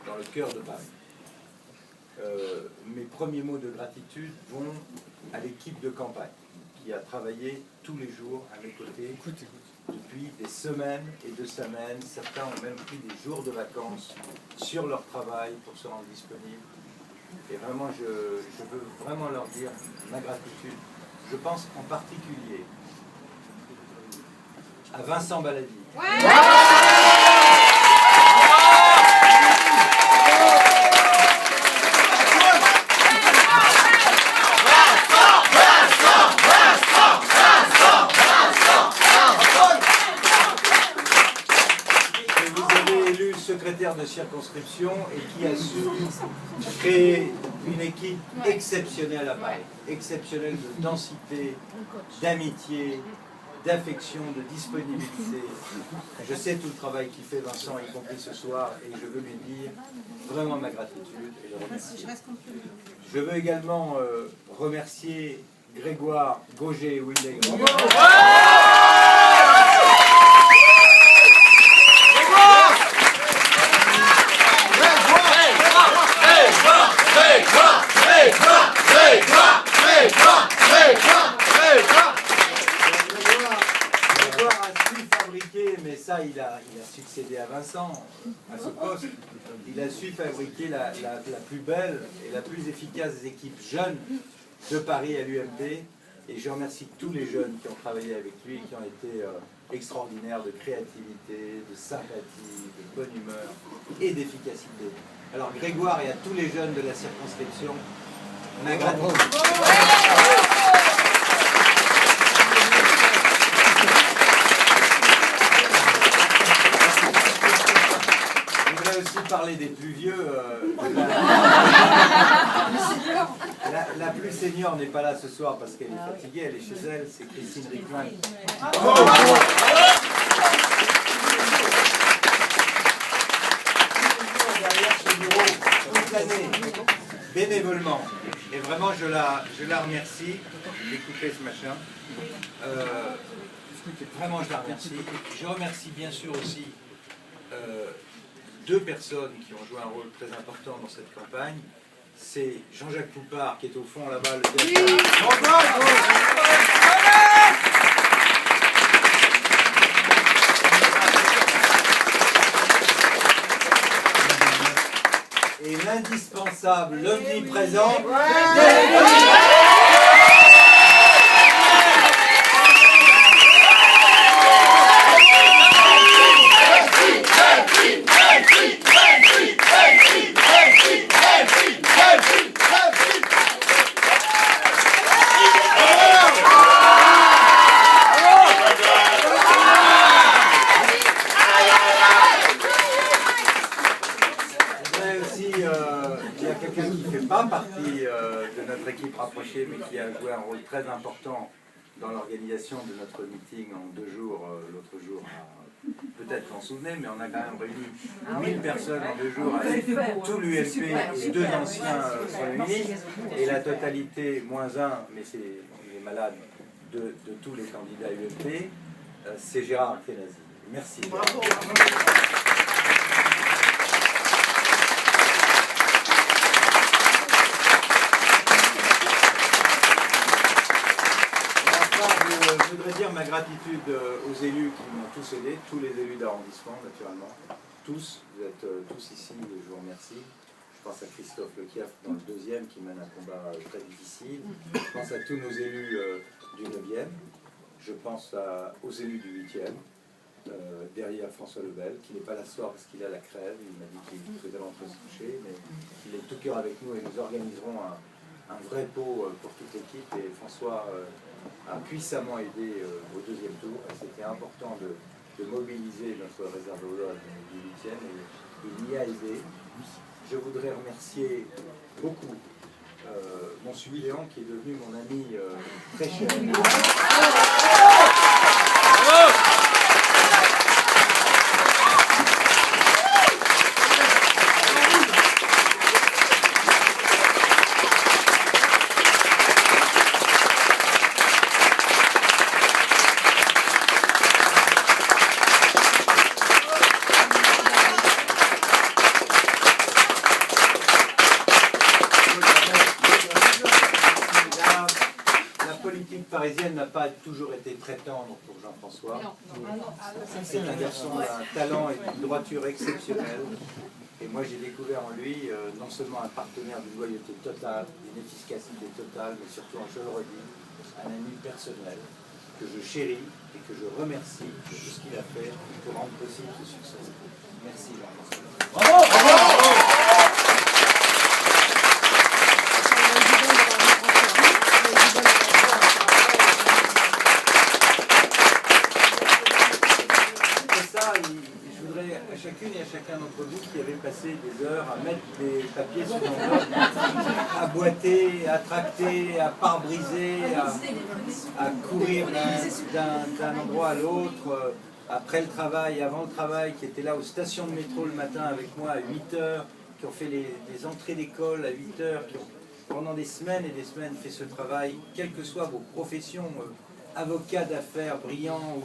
dans le cœur de Paris. Mes premiers mots de gratitude vont à l'équipe de campagne qui a travaillé tous les jours à mes côtés depuis des semaines et de semaines. Certains ont même pris des jours de vacances sur leur travail pour se rendre disponibles. Et vraiment, je veux vraiment leur dire ma gratitude. Je pense en particulier à Vincent Baladi. Secrétaire de circonscription et qui a su créer une équipe exceptionnelle à Paris, exceptionnelle de densité, d'amitié, d'affection, de disponibilité. Je sais tout le travail qu'il fait Vincent, y compris ce soir, et je veux lui dire vraiment ma gratitude et le remercier. Je veux également remercier Grégoire Gauger-Willet. Mais ça, il a succédé à Vincent, à ce poste. Il a su fabriquer la plus belle et la plus efficace des équipes jeunes de Paris à l'UMP. Et je remercie tous les jeunes qui ont travaillé avec lui et qui ont été extraordinaires de créativité, de sympathie, de bonne humeur et d'efficacité. Alors Grégoire et à tous les jeunes de la circonscription, ma gratitude. Aussi parler des plus vieux. La plus senior n'est pas là ce soir parce qu'elle est fatiguée, elle est chez elle, c'est Christine Rickman. Derrière ce bureau toute l'année, bénévolement. Et vraiment, je la remercie. Écoutez ce machin. Vraiment, je la remercie. Je remercie bien sûr aussi deux personnes qui ont joué un rôle très important dans cette campagne. C'est Jean-Jacques Poupard qui est au fond là-bas, le directeur. Et l'indispensable, l'omniprésent. Pas partie de notre équipe rapprochée, mais qui a joué un rôle très important dans l'organisation de notre meeting en 2 jours. L'autre jour, peut-être vous en souvenez, mais on a quand même réuni 1000 personnes en 2 jours avec tout l'UMP et 2 anciens premiers ministres, et la totalité, -1, mais il est malade, de tous les candidats UMP, c'est Gérard Kenazi. Merci. Bravo. Je voudrais dire ma gratitude aux élus qui m'ont tous aidé, tous les élus d'arrondissement naturellement, tous, vous êtes tous ici et je vous remercie. Je pense à Christophe Lequiaf dans le 2e qui mène un combat très difficile. Je pense à tous nos élus du 9e. Je pense aux élus du 8e, derrière François Lebel, qui n'est pas là ce soir parce qu'il a la crève. Il m'a dit qu'il faisait rentrer se coucher, mais il est de tout cœur avec nous et nous organiserons un vrai pot pour toute l'équipe. Et François a puissamment aidé au 2e tour. C'était important de mobiliser notre réserve du 8e et il y a aidé. Je voudrais remercier beaucoup mon suppléant qui est devenu mon ami très cher. parisienne n'a pas toujours été très tendre pour Jean-François. C'est un garçon d'un talent et d'une droiture exceptionnelle. Et moi j'ai découvert en lui non seulement un partenaire d'une loyauté totale, d'une efficacité totale, mais surtout, je le redis, un ami personnel que je chéris et que je remercie de tout ce qu'il a fait pour rendre possible ce succès. Merci Jean-François. Bravo, bravo. Je voudrais à chacune et à chacun d'entre vous qui avez passé des heures à mettre des papiers sur l'enveloppe, à boiter, à tracter, à pare-briser, à courir d'un endroit à l'autre, après le travail, avant le travail, qui étaient là aux stations de métro le matin avec moi à 8 heures, qui ont fait les entrées d'école à 8 heures, qui ont pendant des semaines et des semaines fait ce travail, quelles que soient vos professions, avocats d'affaires brillants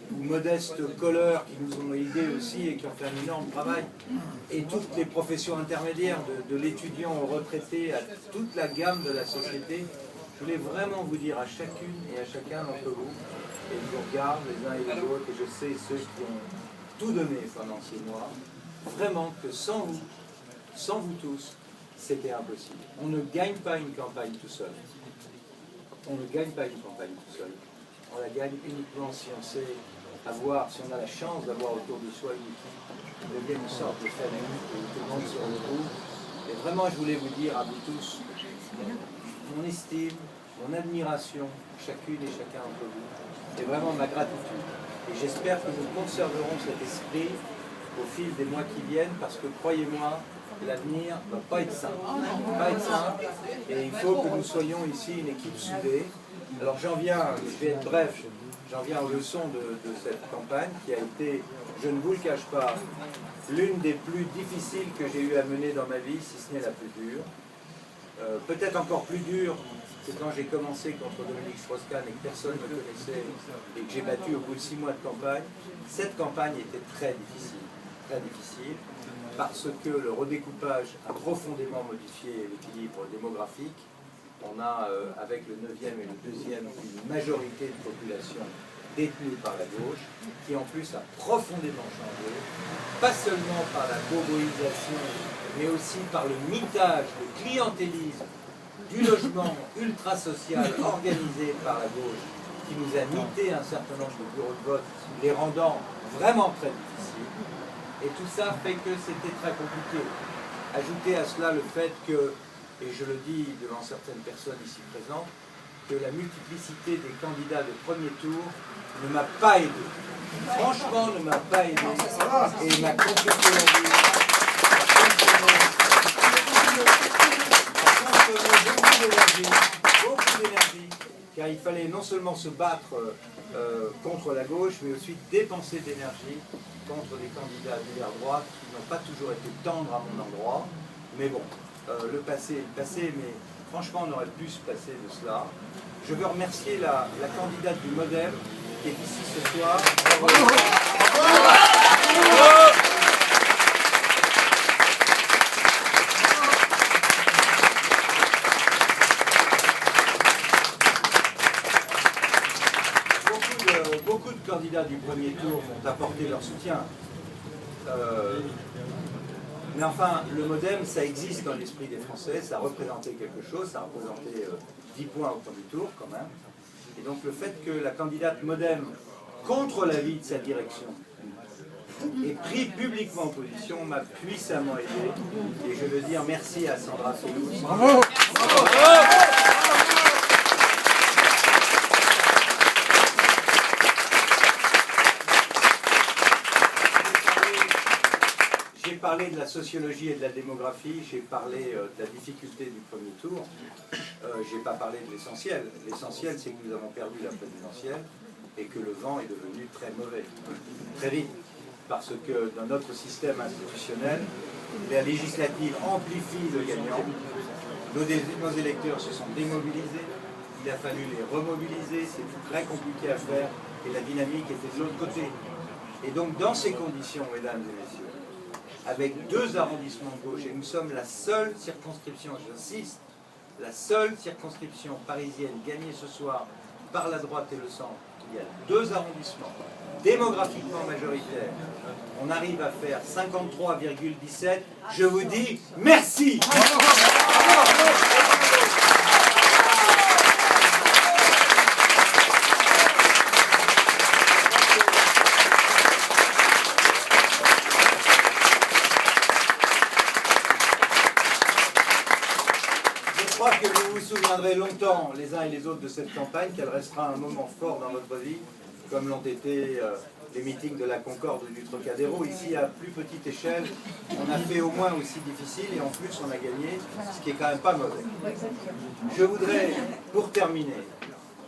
ou modestes colleurs qui nous ont aidés aussi et qui ont fait un énorme travail, et toutes les professions intermédiaires, de l'étudiant au retraité à toute la gamme de la société. Je voulais vraiment vous dire à chacune et à chacun d'entre vous, et je vous regarde les uns et les autres, et je sais ceux qui ont tout donné pendant 6 mois, vraiment que sans vous tous, c'était impossible. On ne gagne pas une campagne tout seul. On ne gagne pas une campagne tout seul. On la gagne uniquement si on sait si on a la chance d'avoir autour de soi une équipe, qui devient une sorte de famille, et tout le monde se retrouve. Et vraiment, je voulais vous dire à vous tous, mon estime, mon admiration, chacune et chacun d'entre vous, et vraiment ma gratitude. Et j'espère que nous conserverons cet esprit au fil des mois qui viennent, parce que croyez-moi, l'avenir ne va pas être simple. Pas être simple, et il faut que nous soyons ici une équipe soudée. Alors j'en viens, je vais être bref, j'en viens aux leçons de cette campagne qui a été, je ne vous le cache pas, l'une des plus difficiles que j'ai eu à mener dans ma vie, si ce n'est la plus dure. Peut-être encore plus dure que quand j'ai commencé contre Dominique Strauss-Kahn et que personne ne me connaissait et que j'ai battu au bout de 6 mois de campagne. Cette campagne était très difficile, parce que le redécoupage a profondément modifié l'équilibre démographique. On a, avec le 9e et le 2e, une majorité de population détenue par la gauche, qui en plus a profondément changé, pas seulement par la bourgeoisisation, mais aussi par le mitage, le clientélisme du logement ultra-social organisé par la gauche, qui nous a mité un certain nombre de bureaux de vote, les rendant vraiment très difficiles. Et tout ça fait que c'était très compliqué. Ajoutez à cela le fait que, et je le dis devant certaines personnes ici présentes, que la multiplicité des candidats de premier tour ne m'a pas aidé. Franchement, ne m'a pas aidé et m'a compliqué la vie. A consommé beaucoup d'énergie, car il fallait non seulement se battre contre la gauche, mais aussi dépenser d'énergie contre des candidats divers droite qui n'ont pas toujours été tendres à mon endroit. Mais bon, le passé est le passé, mais franchement, on aurait pu se passer de cela. Je veux remercier la candidate du MoDem qui est ici ce soir. Beaucoup de candidats du premier tour vont apporter leur soutien. Mais enfin, le MoDem, ça existe dans l'esprit des Français, ça représentait quelque chose, ça représentait 10 points au premier tour quand même. Et donc le fait que la candidate MoDem, contre l'avis de sa direction, ait pris publiquement en position, m'a puissamment aidé. Et je veux dire merci à Sandra Félou. Bravo! J'ai parlé de la sociologie et de la démographie, j'ai parlé de la difficulté du premier tour, je n'ai pas parlé de l'essentiel. L'essentiel, c'est que nous avons perdu la présidentielle et que le vent est devenu très mauvais, très vite, parce que dans notre système institutionnel, la législative amplifie le gagnant, nos électeurs se sont démobilisés, il a fallu les remobiliser, c'est très compliqué à faire, et la dynamique était de l'autre côté. Et donc dans ces conditions, mesdames et messieurs, avec 2 arrondissements de gauche, et nous sommes la seule circonscription, j'insiste, la seule circonscription parisienne gagnée ce soir par la droite et le centre, il y a 2 arrondissements démographiquement majoritaires. On arrive à faire 53,17. Je vous dis merci. Je crois que vous vous souviendrez longtemps, les uns et les autres, de cette campagne, qu'elle restera un moment fort dans votre vie, comme l'ont été les meetings de la Concorde ou du Trocadéro. Ici, à plus petite échelle, on a fait au moins aussi difficile et en plus on a gagné, ce qui est quand même pas mauvais. Je voudrais, pour terminer,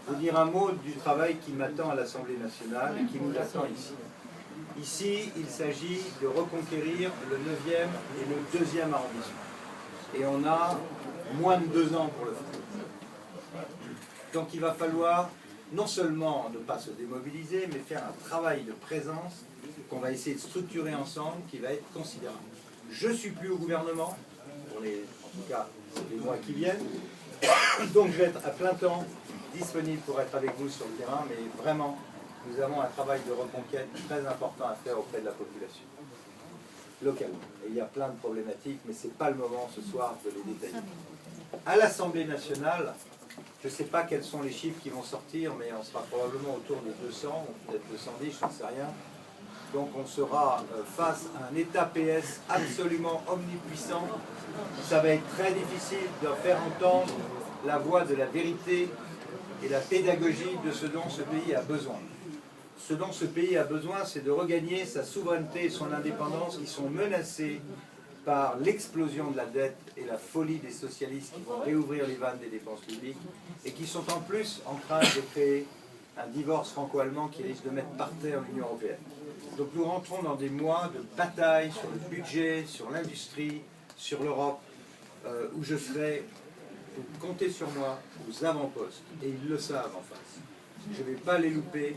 vous dire un mot du travail qui m'attend à l'Assemblée nationale et qui nous attend ici. Ici, il s'agit de reconquérir le 9e et le 2e arrondissement. Et on a moins de 2 ans pour le faire. Donc il va falloir non seulement ne pas se démobiliser, mais faire un travail de présence qu'on va essayer de structurer ensemble, qui va être considérable. Je ne suis plus au gouvernement, pour les, en tout cas les mois qui viennent, donc je vais être à plein temps disponible pour être avec vous sur le terrain, mais vraiment, nous avons un travail de reconquête très important à faire auprès de la population, localement. Et il y a plein de problématiques, mais ce n'est pas le moment ce soir de les détailler. À l'Assemblée nationale, je ne sais pas quels sont les chiffres qui vont sortir, mais on sera probablement autour de 200, ou peut-être 210, je n'en sais rien. Donc on sera face à un État PS absolument omnipuissant. Ça va être très difficile de faire entendre la voix de la vérité et la pédagogie de ce dont ce pays a besoin. Ce dont ce pays a besoin, c'est de regagner sa souveraineté et son indépendance qui sont menacées par l'explosion de la dette et la folie des socialistes qui vont réouvrir les vannes des dépenses publiques et qui sont en plus en train de créer un divorce franco-allemand qui risque de mettre par terre l'Union européenne. Donc nous rentrons dans des mois de bataille sur le budget, sur l'industrie, sur l'Europe, où je serai, vous comptez sur moi, aux avant-postes, et ils le savent en face. Je ne vais pas les louper,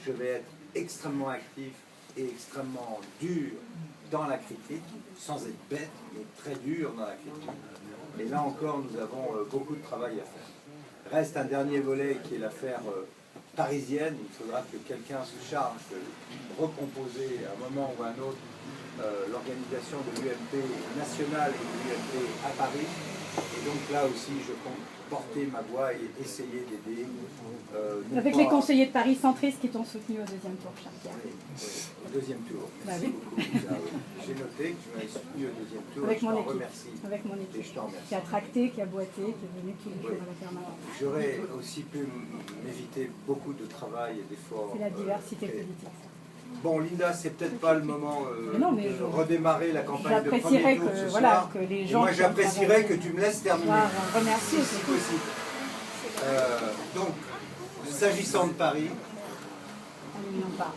je vais être extrêmement actif et extrêmement dur dans la critique, sans être bête, mais très dur dans la critique. Et là encore, nous avons beaucoup de travail à faire. Reste un dernier volet qui est l'affaire parisienne. Il faudra que quelqu'un se charge de recomposer à un moment ou à un autre l'organisation de l'UMP nationale et de l'UMP à Paris. Et donc là aussi, je compte porter ma voix et essayer d'aider. Avec les conseillers de Paris centristes qui t'ont soutenu au 2e tour, Charles. Oui, au 2e tour. Merci beaucoup. J'ai noté que tu m'avais soutenu au 2e tour. Avec mon équipe. Remercie. Avec mon équipe. Et je t'en remercie. Qui a tracté, qui a boité, qui est venu tous les jours à la permanence. J'aurais aussi pu m'éviter beaucoup de travail et d'efforts. C'est la diversité politique. Bon, Linda, c'est peut-être pas le moment de redémarrer la campagne de premier tour ce soir. Que les gens. Moi, j'apprécierais que tu me laisses terminer. Remercier, si possible. Donc, s'agissant de Paris. Non, pas.